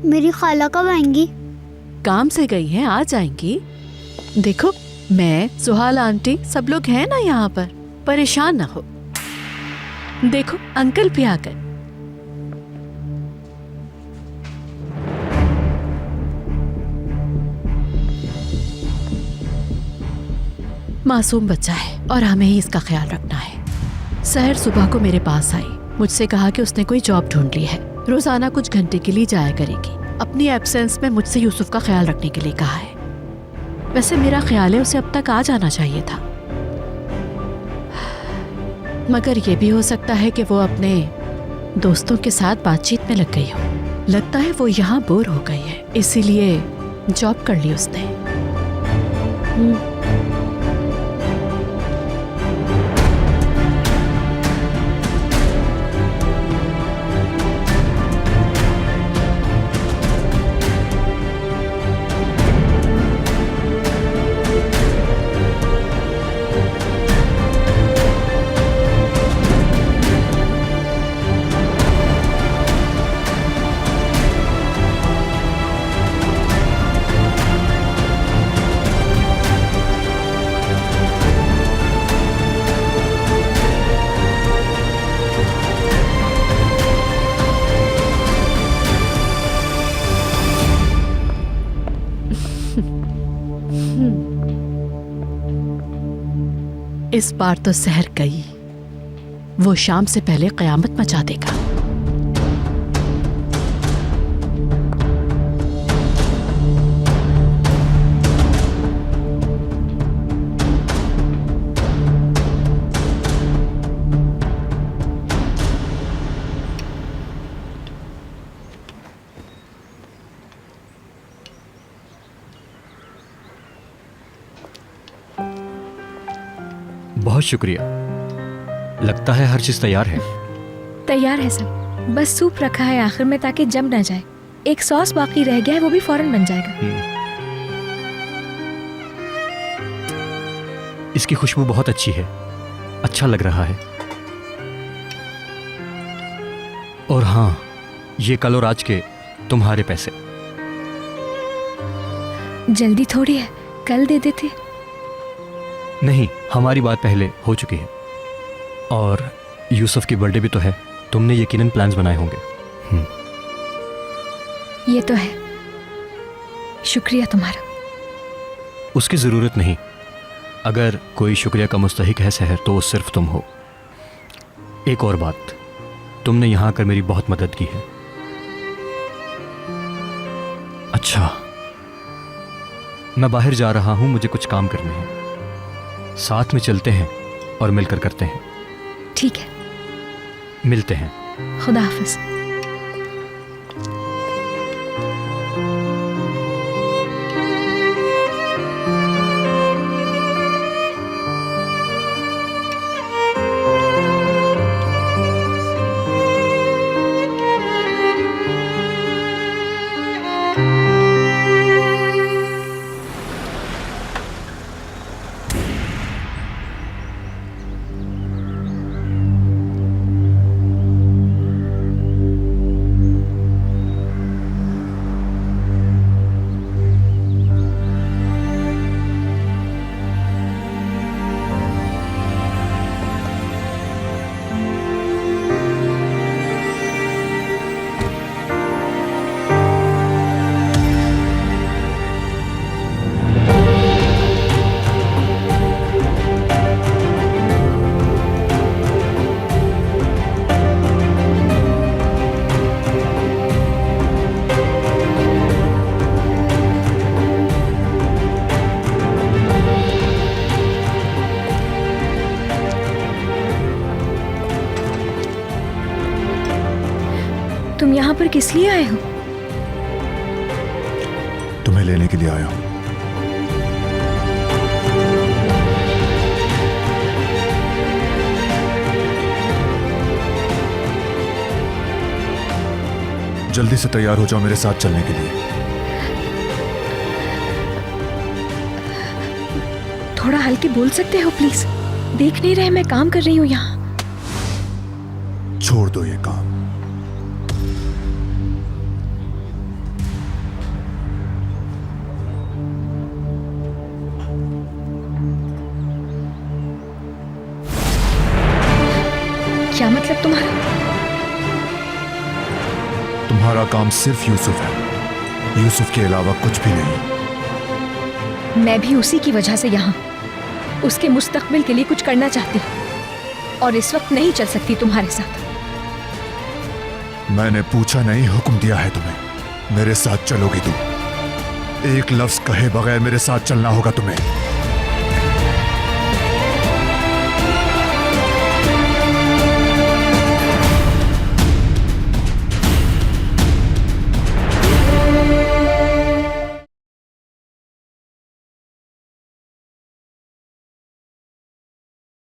मेरी खाला कब आएंगी? काम से गई हैं, आ जाएंगी। देखो, मैं, सुहाल आंटी, सब लोग हैं ना यहाँ पर, परेशान ना हो। देखो, अंकल भी आ गए। मासूम बच्चा है और हमें ही इसका ख्याल रखना है। सहर सुबह को मेरे पास आई, मुझसे कहा कि उसने कोई जॉब ढूंढ ली है, रोजाना कुछ घंटे के लिए जाया करेगी। अपनी एब्सेंस में मुझसे यूसुफ का ख्याल रखने के लिए कहा है। वैसे मेरा ख्याल है उसे अब तक आ जाना चाहिए था, मगर ये भी हो सकता है कि वो अपने दोस्तों के साथ बातचीत में लग गई हो। लगता है वो यहाँ बोर हो गई है, इसीलिए जॉब कर ली उसने। इस बार तो सहर गई, वो शाम से पहले कयामत मचा देगा। बहुत शुक्रिया। लगता है हर चीज तैयार है। तैयार है सब, बस सूप रखा है आखिर में ताकि जम ना जाए। एक सॉस बाकी रह गया है, वो भी फौरन बन जाएगा। इसकी खुशबू बहुत अच्छी है, अच्छा लग रहा है। और हाँ, ये कल और आज के तुम्हारे पैसे। जल्दी थोड़ी है, कल दे देते। नहीं, हमारी बात पहले हो चुकी है। और यूसुफ की बर्थडे भी तो है, तुमने यकीनन प्लान्स बनाए होंगे। ये तो है, शुक्रिया तुम्हारा। उसकी जरूरत नहीं। अगर कोई शुक्रिया का मुस्तहिक है सहर, तो वो सिर्फ तुम हो। एक और बात, तुमने यहां आकर मेरी बहुत मदद की है। अच्छा, मैं बाहर जा रहा हूं, मुझे कुछ काम करने हैं। साथ में चलते हैं और मिलकर करते हैं। ठीक है, मिलते हैं। खुदा हाफिज। तुम यहाँ पर किस लिए आए हो? तुम्हें लेने के लिए आया हूं। जल्दी से तैयार हो जाओ मेरे साथ चलने के लिए। थोड़ा हल्के बोल सकते हो प्लीज? देख नहीं रहे मैं काम कर रही हूँ यहाँ। छोड़ दो ये काम। तुम्हारा काम सिर्फ यूसुफ है, यूसुफ के अलावा कुछ भी नहीं। मैं भी उसी की वजह से यहाँ उसके मुस्तकबिल के लिए कुछ करना चाहती हूँ और इस वक्त नहीं चल सकती तुम्हारे साथ। मैंने पूछा नहीं, हुक्म दिया है तुम्हें। मेरे साथ चलोगी तुम। एक लफ्ज कहे बगैर मेरे साथ चलना होगा तुम्हें।